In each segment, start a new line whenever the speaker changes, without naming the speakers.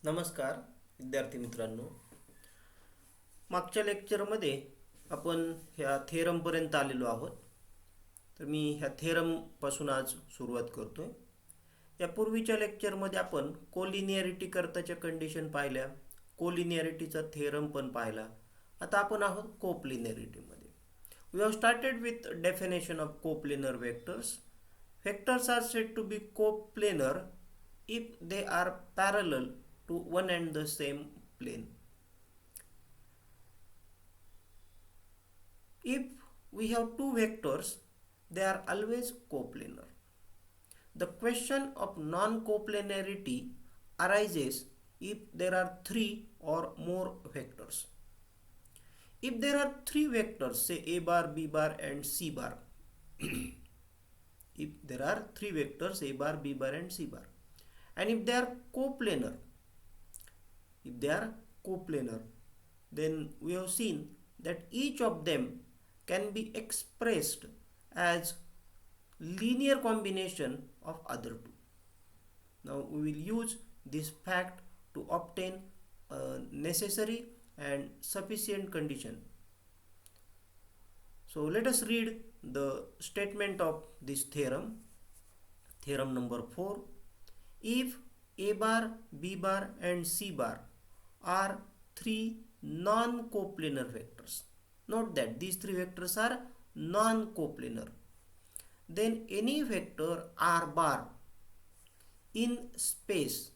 नमस्कार विद्यार्थी मित्रांनो. मागच्या लेक्चरमध्ये आपण ह्या थेरमपर्यंत आलेलो आहोत. तर मी ह्या थेरमपासून आज सुरुवात करतोय. या पूर्वीच्या लेक्चरमध्ये आपण कोलिनियरिटी करताच्या कंडिशन पाहिल्या, कोलिनियरिटीचा थेरम पण पाहिला. आता आपण आहोत कोप्लिनियरिटीमध्ये. We have started with definition of coplanar vectors. Vectors are said to be coplanar if they are parallel to one and the same plane. If we have two vectors, they are always coplanar. The question of non-coplanarity arises if there are three or more vectors. If there are three vectors, say a bar, b bar and c bar, if there are three vectors a bar, b bar and c bar, and if they are coplanar, then we have seen that each of them can be expressed as linear combination of other two. Now we will use this fact to obtain a necessary and sufficient condition. So let us read the statement of this theorem. Theorem number 4. If a bar, b bar and c bar are three non-coplanar vectors. Note that these three vectors are non-coplanar. Then any vector r bar in space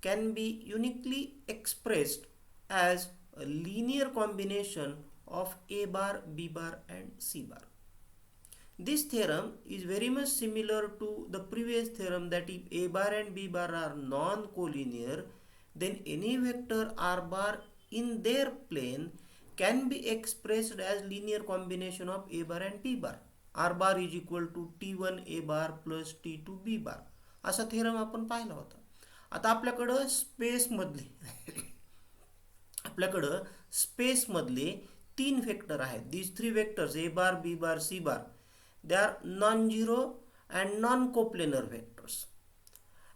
can be uniquely expressed as a linear combination of a bar, b bar and c bar. This theorem is very much similar to the previous theorem, that if a bar and b bar are non-collinear, then any vector r bar in their plane can be expressed as linear combination of a bar and b bar. r bar is equal to t1 a bar plus t2 b bar. असा theorem आपण पाहिला होता. आता आपल्याकडं स्पेसमधले तीन vector आहेत. these three vectors a bar, b bar, c bar, they are non-zero and non-coplanar vectors,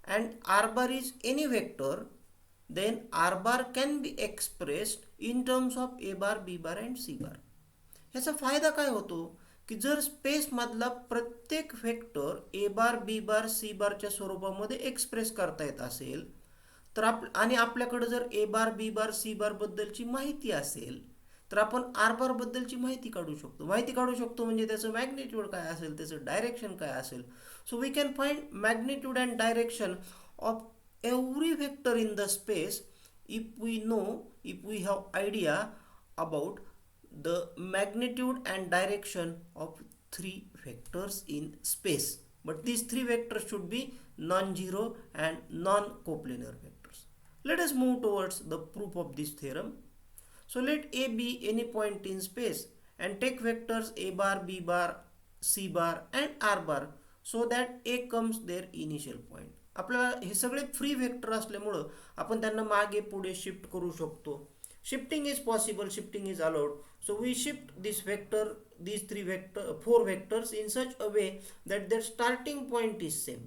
and r bar is any vector, then r bar can be expressed in terms of a bar, b bar and c bar. ह्याचा फायदा काय होतो की जर space मधला प्रत्येक vector A bar, B bar, C बारच्या स्वरूपामध्ये एक्सप्रेस करता येत असेल तर आणि आपल्याकडे जर ए बार, बी बार, सी बार बद्दलची माहिती असेल तर आपण आर बार बद्दलची माहिती काढू शकतो म्हणजे त्याचं मॅग्निट्यूड काय असेल, त्याचं डायरेक्शन काय असेल. So we can find magnitude and direction of every vector in the space if we have idea about the magnitude and direction of three vectors in space. But these three vectors should be non-zero and non-coplanar vectors. Let us move towards the proof of this theorem. So let a be any point in space and take vectors a bar, b bar, c bar and r bar so that a comes their initial point. आपल्याला हे सगळे free vector असल्यामुळं आपण त्यांना मागे पुढे shift करू शकतो. Shifting is possible, shifting is allowed. So we shift these four vectors in such a way that their starting point is same.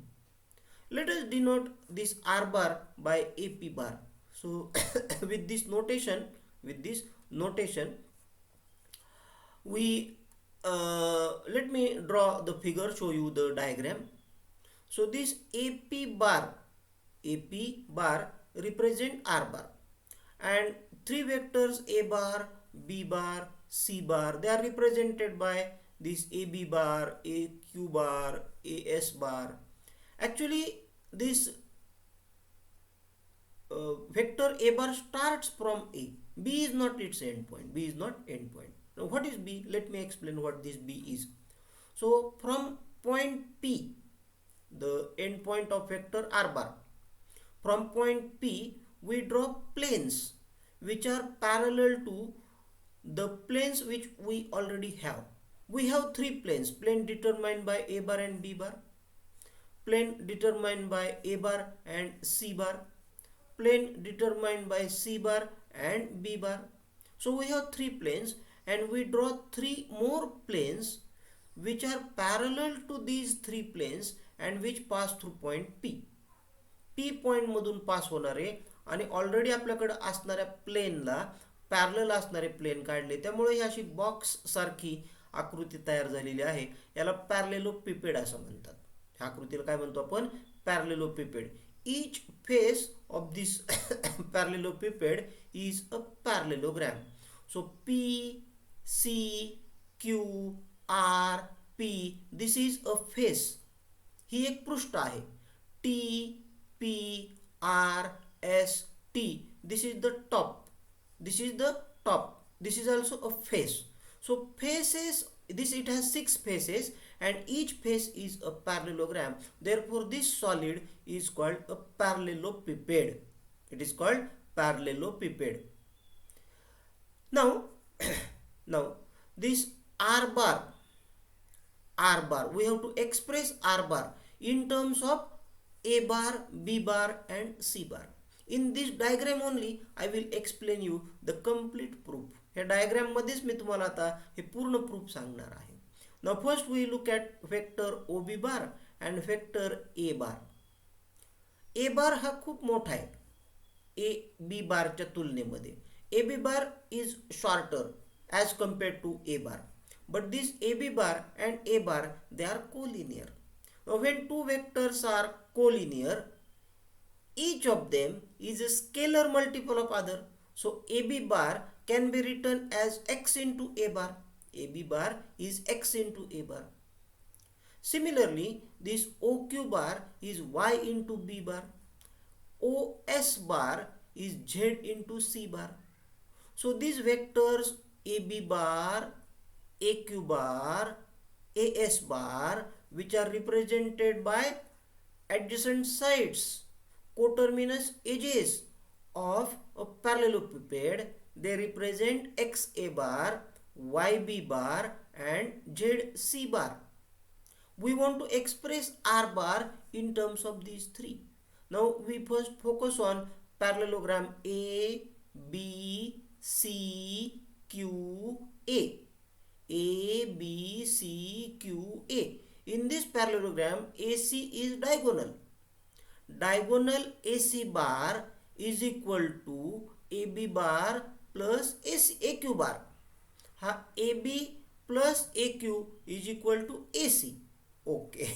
Let us denote this r bar by ap bar. So with this notation, we let me draw the figure, show you the diagram. So this ap bar represent r bar, and three vectors a bar, b bar, c bar, they are represented by this ab bar, aq bar, as bar. Actually this vector a bar starts from a. B is not its endpoint. Now what is b? Let me explain what this b is. So from point p, the endpoint of vector r bar, from point p we draw planes which are parallel to the planes which we already have. We have three planes: plane determined by a bar and b bar, plane determined by a bar and c bar, plane determined by c bar and b bar. So we have three planes and we draw three more planes which are parallel to these three planes and which pass through point p. P point मधून pass होणारे आणि already आपल्याकडे असणाऱ्या प्लेनला parallel असणारे plain काढले, त्यामुळे ही अशी बॉक्स सारखी आकृती तयार झालेली आहे. याला पॅरलेलोपिपेड असं म्हणतात. ह्या आकृतीला काय म्हणतो आपण? पॅरलेलोपिपेड. each face of this parallelepiped is a parallelogram. So P, C, Q, R, P, this is a face. ही एक पृष्ठ आहे. T, P, R, S, T, this is the top. This is the top. This is also a face. So faces, this it has 6 faces and each face is a parallelogram. Therefore this solid is called a parallelepiped. It is called parallelepiped. Now now this r bar, we have to express r bar in terms of a bar, b bar and c bar. In this diagram only I will explain you the complete proof. हे diagram मध्येच मी तुम्हाला आता हे पूर्ण proof सांगणार आहे. Now first we look at vector O B bar and vector A bar. A bar हा खूप मोठा आहे ए बी बारच्या तुलनेमध्ये. A B bar is shorter as compared to A bar, but this A B bar and A bar they are collinear. When two vectors are collinear, each of them is a scalar multiple of other. So AB bar can be written as x into A bar. AB bar is x into A bar. Similarly, this OQ bar is y into B bar. OS bar is z into C bar. So these vectors AB bar, AQ bar, AS bar, which are represented by adjacent sides, coterminous edges of a parallelepiped, they represent XA bar, YB bar and ZC bar. We want to express R bar in terms of these three. Now we first focus on parallelogram A, B, C, Q, A. A, B, C, Q, A. In this parallelogram, AC is diagonal. Diagonal AC bar is equal to AB bar plus AQ bar. हा AB plus AQ is equal to AC. Okay.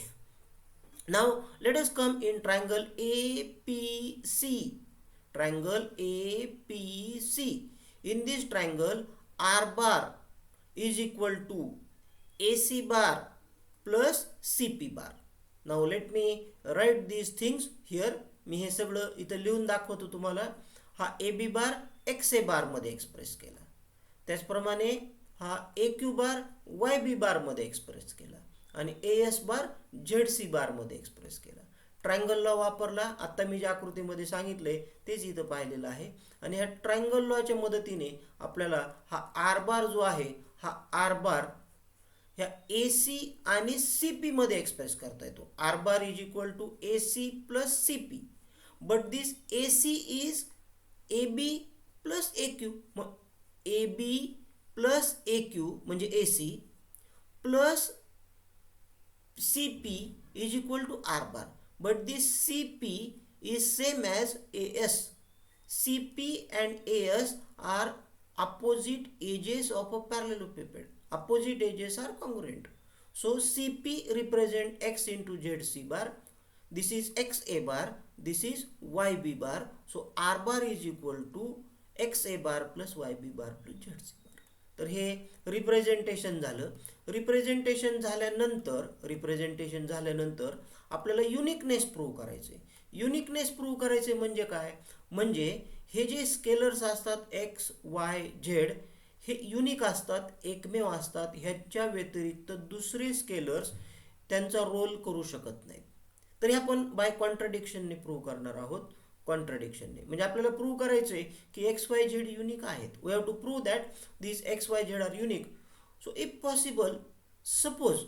Now let us come in triangle APC. Triangle APC. In this triangle, R bar is equal to AC bar plus CP bar. Now let me write these things here. मी हे सगळं इथं लिहून दाखवतो तुम्हाला. हा ए B बार x ए बार मध्ये express केला, त्याचप्रमाणे हा ए Q bar Y B bar मध्ये एक्सप्रेस केला आणि A S bar Z C bar मध्ये एक्सप्रेस केला. ट्रायंगल लॉ वापरला. आता मी ज्या आकृतीमध्ये सांगितले तेच इथं पाहिलेलं आहे. आणि ह्या ट्रायंगल लॉच्या मदतीने आपल्याला हा आर बार जो आहे, हा आर बार ह्या ए सी आणि सी पी मध्ये एक्सप्रेस करता येतो. R bar is equal to A C plus C P. But this A C is A B plus A Q. मग A B plus A Q म्हणजे A C plus C P is equal to R bar. But this C P is same as A S. C P and A S are opposite edges of a parallelepiped. Opposite edges are congruent. So CP represent x into ZC bar. This is XA bar. This is YB bar. So R bar is equal to XA bar plus YB bar plus ZC bar. तर हे representation झालं. Representation झाल्यानंतर आपल्याला uniqueness prove करायचे. Uniqueness prove करायचे म्हणजे काय? म्हणजे हे जे स्केलर्स असतात एक्स वाय झेड हे युनिक असतात, एकमेव असतात. ह्याच्या व्यतिरिक्त दुसरे स्केलर्स त्यांचा रोल करू शकत नाहीत. तरी आपण बाय कॉन्ट्रडिक्शनने प्रूव्ह करणार आहोत. कॉन्ट्रडिक्शनने म्हणजे आपल्याला प्रूव्ह करायचं आहे की एक्स वाय झेड युनिक आहेत. We have to prove that this X Y Z are unique. So if possible, suppose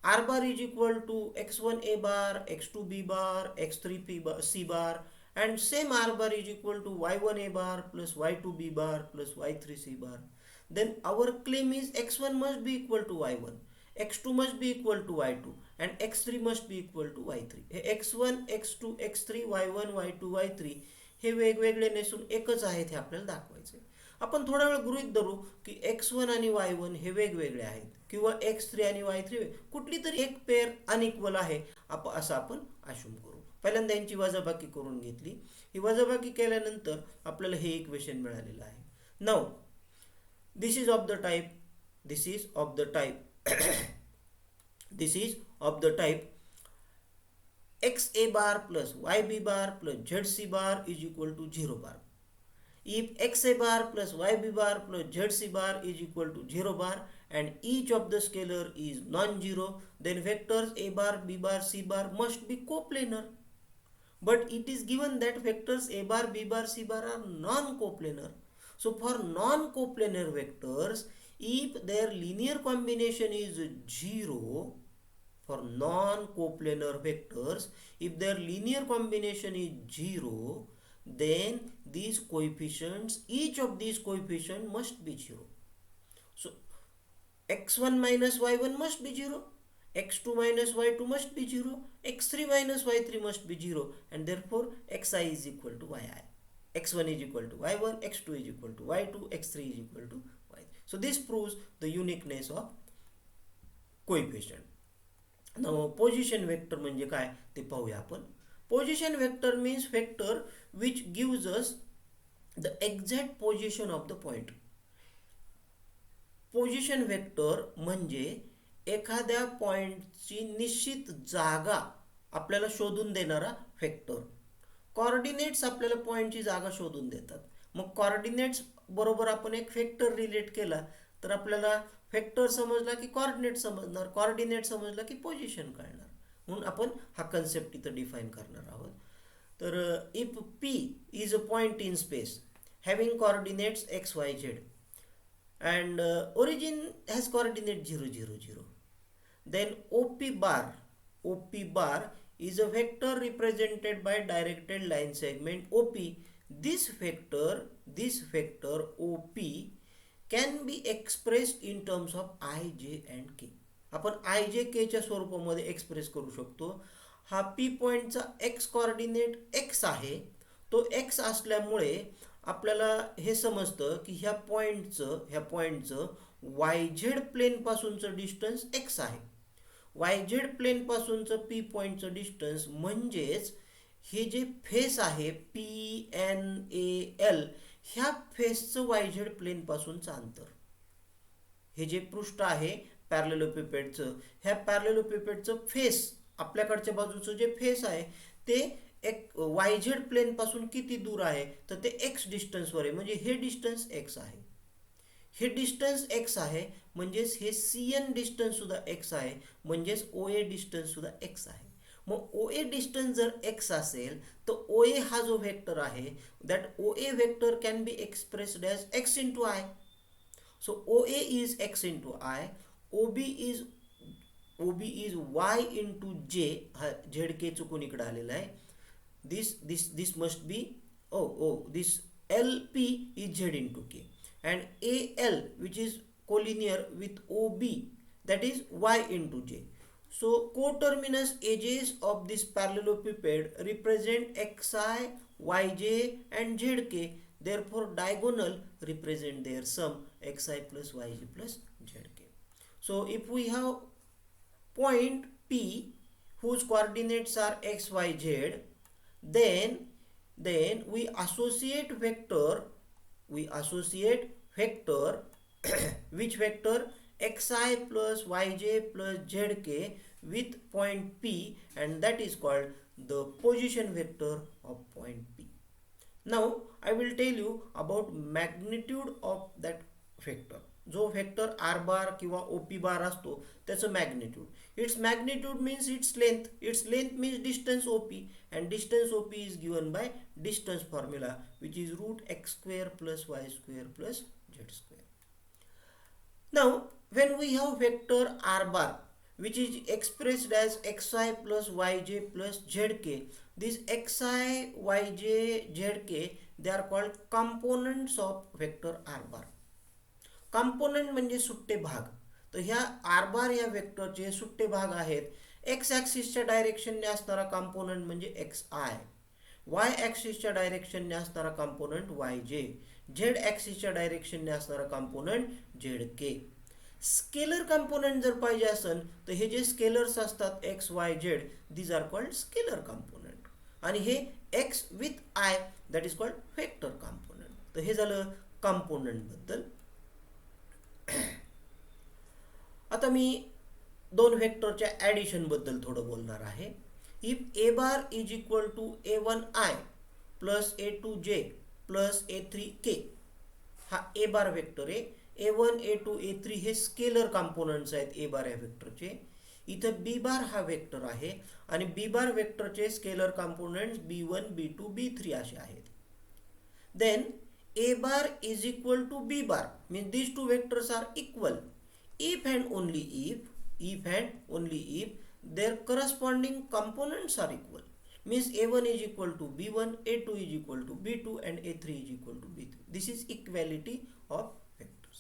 R bar is equal to x1 a bar, x2 b bar, x3 c bar, and same R bar is equal to y1 a bar plus y2 b bar plus y3 c bar. Then our claim is x1 must be equal to y1, x2 must be equal to y2, and x3 must be equal to y3. x1, x2, x3, y1, y2, y3 हे वेगवेगळे नसून एकच आहेत हे आपल्याला दाखवायचे. आपण थोडा वेळ गृहीत धरू की x1 आणि y1 हे वेगवेगळे आहेत किंवा x3 आणि y3 कुठली तरी एक पेअर अनइक्वल आहे असं आपण अश्युम करू. पहिल्यांदा यांची वजाबाकी करून घेतली. ही वजाबाकी केल्यानंतर आपल्याला हे इक्वेशन मिळालेलं आहे. Now this is of the type this is of the type this is of the type x a bar plus y b bar plus z c bar is equal to 0 bar. If x a bar plus y b bar plus z c bar is equal to 0 bar and each of the scalar is non-zero, then vectors a bar, b bar, c bar must be coplanar. But it is given that vectors a bar, b bar, c bar are non-coplanar. So for non-coplanar vectors, if their linear combination is 0, for non-coplanar vectors, if their linear combination is 0, then these coefficients, each of these coefficients must be 0. So x1 minus y1 must be 0, x2 minus y2 must be 0, x3 minus y3 must be 0, and therefore xi is equal to yi. x1 is equal to y1, x2 is equal to y2, x3 is equal to y3. So this proves the uniqueness of coefficient. Now position vector म्हणजे काय ते पाहूया आपण. Position vector means vector which gives us the exact position of the point. Position vector म्हणजे एखाद्या पॉइंटची निश्चित जागा आपल्याला शोधून देणारा वेक्टर. कोऑर्डिनेट्स आपल्याला पॉइंटची जागा शोधून देतात. मग कोऑर्डिनेट्स बरोबर आपण एक वेक्टर रिलेट केला तर आपल्याला वेक्टर समजला की कोऑर्डिनेट समजणार, कोऑर्डिनेट समजला की पोझिशन कळणार. म्हणून आपण हा कन्सेप्ट इथं डिफाईन करणार आहोत. तर if P is a point in space having coordinates x y z and origin has coordinate 0 0 0, then OP bar is a vector represented by directed line segment OP. This vector OP can be expressed in terms of I, J and K. आपण I, J, K च्या स्वरूपामध्ये express करू शकतो. हा P पॉइंटचा x coordinate x आहे. तो x असल्यामुळे आपल्याला हे समजतं की ह्या पॉइंटचं YZ प्लेन पासूनचं डिस्टन्स x आहे. YZ प्लेन पासूनचं P पॉइंटचं डिस्टन्स म्हणजेच हे जे फेस आहे PNAL ह्या फेसचं YZ प्लेन पासूनचं अंतर. हे जे पृष्ठ आहे पॅरलेलोपिपेडचं, ह्या पॅरलेलोपिपेडचं फेस आपल्याकडच्या बाजूचं जे फेस आहे ते एक YZ प्लेन पासून किती दूर आहे तर ते x डिस्टन्सवर आहे. म्हणजे हे डिस्टन्स x आहे, हे डिस्टन्स x आहे, म्हणजेच हे CN डिस्टन्स सुद्धा x आहे, म्हणजेच OA डिस्टन्स सुद्धा x आहे. मग OA डिस्टन्स जर x असेल तर OA हा जो वेक्टर आहे that OA vector can be expressed as x into I. So OA is x into I, OB is y into j. हा ZK चुकून इकडे आलेला आहे. This must be this LP is Z into K, and AL which is collinear with OB that is Y into J. So coterminous edges of this parallelepiped represent XI, YJ and ZK. Therefore diagonal represent their sum XI plus YJ plus ZK. So if we have point P whose coordinates are x, y, z, then we associate vector which vector xi plus yj plus zk with point P, and that is called the position vector of point P. Now I will tell you about magnitude of that vector. जो vector r बार किंवा OP बार असतो त्याचं magnitude. It's magnitude means its length. Its length means distance OP, and distance OP is given by distance formula which is root x square plus y square plus z square. Now when we have vector r bar which is expressed as xi plus yj plus zk, these xi, yj, zk they are called components of vector r bar. Component म्हणजे सुट्टे भाग. तर ह्या R बार या वेक्टरचे सुट्टे भाग आहेत. एक्स ॲक्सिसच्या डायरेक्शनने असणारा कंपोनेंट म्हणजे एक्स आय, वाय ॲक्सिसच्या डायरेक्शनने असणारा कॉम्पोनंट वाय जे, झेड ॲक्सिसच्या डायरेक्शनने असणारा component Z K. Scalar component जर पाहिजे असेल तर हे जे स्केलर्स असतात X Y Z, these are called scalar component. आणि हे X with I that is called vector component. तर हे झालं कॉम्पोनंट बद्दल. आता मी दोन वेक्टरच्या ॲडिशन बद्दल थोडं बोलणार आहे. If a bar is equal to a1i plus a2j plus a3k, हा ए बार वेक्टर आहे. a1 a2 a3 हे स्केलर कॉम्पोनंट्स आहेत ए बार या वेक्टरचे. इथं बी बार हा वेक्टर आहे आणि बी बार वेक्टरचे scalar components b1 b2 b3 असे आहेत. Then a bar is equal to b bar means these two vectors are equal if and only if their corresponding components are equal, means a1 is equal to b1, a2 is equal to b2 and a3 is equal to b3. This is equality of vectors.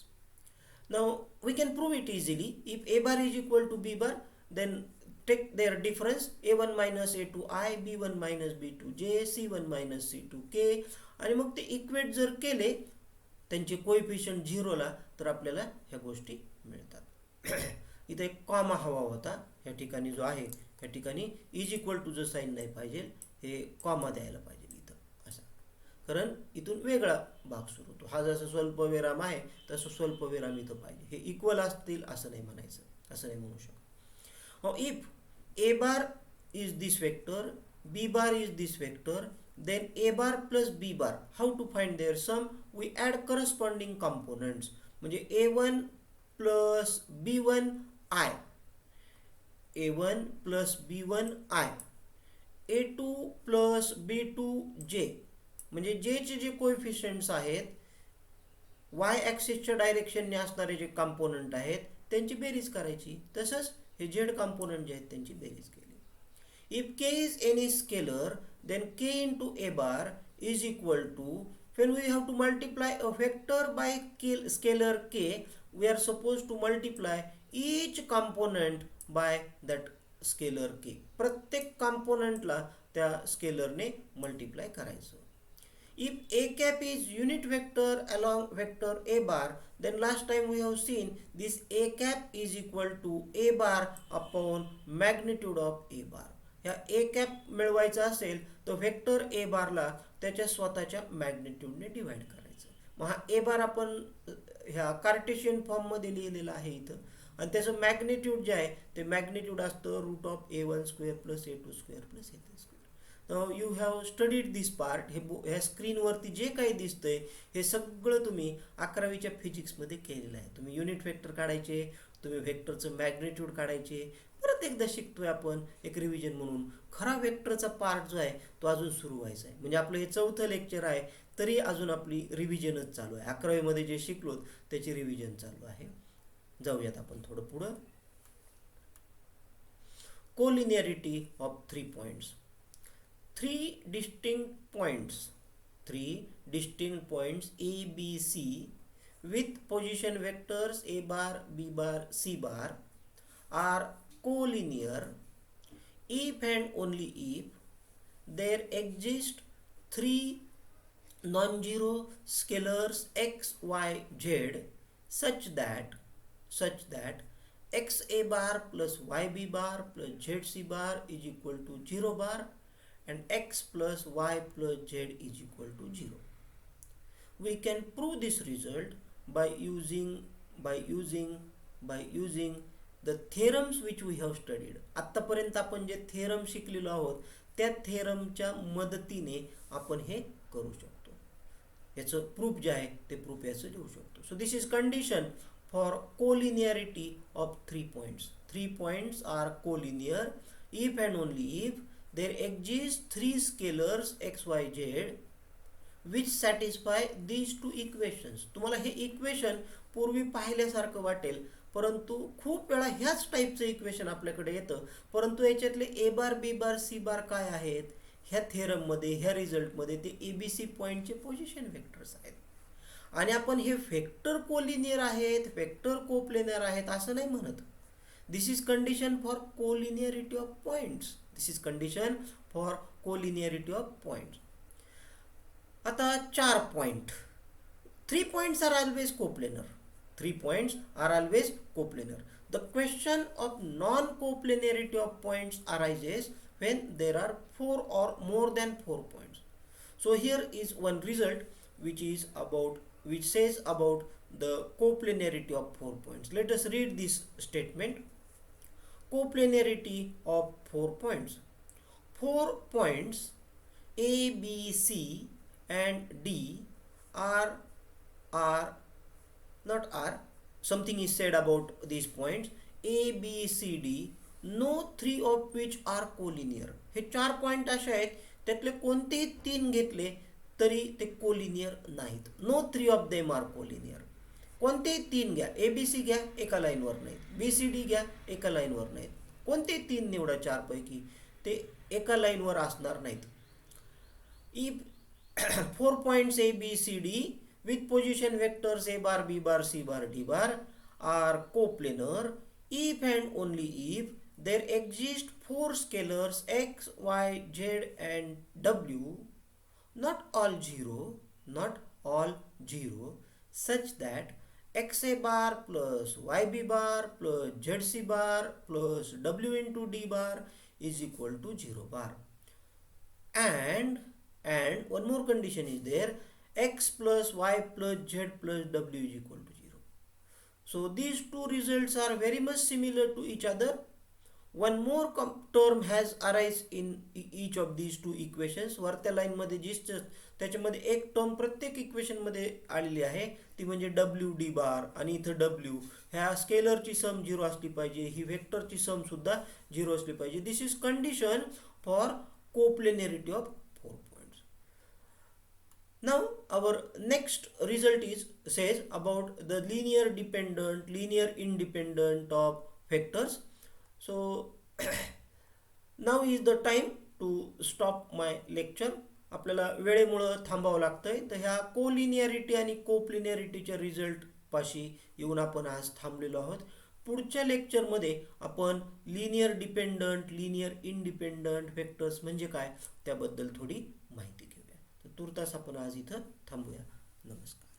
Now we can prove it easily. If a bar is equal to b bar, then take their difference a1 minus a2i, b1 minus b2j, c1 minus c2k, आणि मग ते equate जर केले त्यांचे coefficient झिरोला तर आपल्याला ह्या गोष्टी मिळतात. इथे एक कॉमा हवा होता, या ठिकाणी जो आहे या ठिकाणी इज इक्वल टू जर साईन नाही पाहिजे, हे कॉमा द्यायला पाहिजे इथं असा, कारण इथून वेगळा भाग सुरू होतो. हा जसा स्वल्पविराम आहे तसं स्वल्पविराम इथं पाहिजे. हे इक्वल असतील असं नाही म्हणायचं, असं नाही म्हणू शकत. If a bar is this vector, b bar is this vector, then a bar plus b bar, how to find their sum? We add corresponding components. म्हणजे a1 plus b1i, a1 plus b1i, a2 plus b2j, म्हणजे j चे जे कोएफिशियंट्स आहेत y ॲक्सिसच्या डायरेक्शनने असणारे जे component आहेत त्यांची बेरीज करायची. तसंच हे z कॉम्पोनंट जे आहेत त्यांची बेरीज केली. If k is any scalar, then k into a bar is equal to, when we have to multiply a vector by scalar k, we are supposed to multiply each component by that scalar k. प्रत्येक componentला त्या स्केलरने multiply करायचं. If a cap is unit vector along vector a bar, then last time we have seen this a cap is equal to a bar upon magnitude of a bar. ह्या A cap मिळवायचा असेल तर vector A बारला त्याच्या स्वतःच्या मॅग्निट्यूडने divide करायचं. मग हा ए बार आपण ह्या कार्टेशियन फॉर्ममध्ये लिहिलेला आहे इथं, आणि त्याचं मॅग्निट्यूड जे आहे ते मॅग्निट्यूड असतं root of a1 square plus a2 square plus a3 square. You have studied this part. ह्या स्क्रीनवरती जे काही दिसतंय हे सगळं तुम्ही 11वीच्या फिजिक्समध्ये केलेलं आहे. तुम्ही युनिट व्हेक्टर काढायचे, तुम्ही व्हेक्टरचं मॅग्निट्यूड काढायचे. परत एकदा शिकतोय आपण एक रिव्हिजन म्हणून. खरा वेक्टरचा पार्ट जो आहे तो अजून सुरू व्हायचा आहे. म्हणजे आपलं हे 4थं लेक्चर आहे तरी अजून आपली रिव्हिजनच चालू आहे. 11वीमध्ये जे शिकलो त्याची रिव्हिजन चालू आहे. जाऊयात आपण थोडं पुढं. Collinearity of 3 points. 3 distinct points A, B, C with position vectors a bar, b bar, c bar are collinear if and only if there exist 3 non-zero scalars x, y, z such that x a bar plus y b bar plus z c bar is equal to 0 bar and x plus y plus z is equal to 0. We can prove this result by using the theorems which we have studied. आतापर्यंत आपण जे theorem शिकलेलो आहोत त्या थेरमच्या मदतीने आपण हे करू शकतो. याचं प्रूफ जे आहे ते प्रूफ याचं देऊ शकतो. So this is condition for collinearity of 3 points. 3 points are collinear if and only if there exist 3 scalars x, y, z which satisfy these 2 equations. तुम्हाला हे इक्वेशन पूर्वी पाहिल्यासारखं वाटेल, परंतु खूप वेळा ह्याच टाईपचं इक्वेशन आपल्याकडे येतं. परंतु याच्यातले ए बार, बी बार, सी बार काय आहेत ह्या थेरममध्ये, ह्या रिझल्टमध्ये ते ABC पॉईंटचे पोझिशन व्हेक्टर्स आहेत. आणि आपण हे व्हेक्टर कोलिनियर आहेत, व्हेक्टर कोप्लेनर आहेत असं नाही म्हणत. This is condition for collinearity of points. This is condition for collinearity of points. आता 4 point. 3 points are always coplanar. 3 points are always coplanar. The question of non-coplanarity of points arises when there are 4 or more than 4 points. So here is one result which says about the coplanarity of 4 points. Let us read this statement. Coplanarity of 4 points. 4 points A, B, C and D are not are, something is said about these points A, B, C, D, no 3 of which are collinear. हे 4 point असे आहेत त्यातले कोणतेही 3 घेतले तरी ते collinear नाहीत. No 3 of them are collinear. कोणतेही 3 घ्या, ABC घ्या, एका लाईनवर नाहीत. BCD घ्या, एका लाईनवर नाहीत. कोणतेही 3 निवडा 4 पैकी, ते एका लाईनवर असणार नाहीत. If 4 points A, B, C, D with position vectors A bar, B bar, C bar, D bar are coplanar if and only if there exist 4 scalars x, y, z and w, not all zero, such that xa bar plus yb bar plus zc bar plus w into d bar is equal to 0 bar. And one more condition is there, x plus y plus z plus w is equal to 0. So these two results are very much similar to each other. One more term has arise in each of these two equations. वरत्या line मध्ये त्याच्यामध्ये एक term प्रत्येक equation मध्ये आलेली आहे, ती म्हणजे डब्ल्यू डी बार. आणि इथं डब्ल्यू ह्या स्केलरची सम 0 असली पाहिजे, ही वेक्टरची सम सुद्धा 0 असली पाहिजे. This is condition for coplanarity of 4 points. Now our next result says about the linear dependent, linear independent of vectors. So now is the time to stop my lecture. आपल्याला वेळेमुळे थांबावं लागतंय. तर ह्या कोलिनियरिटी आणि कोप्लिनियरिटीच्या रिझल्ट पाशी येऊन आपण आज थांबलेलो आहोत. पुढच्या लेक्चरमध्ये आपण linear dependent, linear independent vectors म्हणजे काय त्याबद्दल थोडी माहिती घेऊया. तर तुर्तास आपण आज इथं थांबूया. नमस्कार.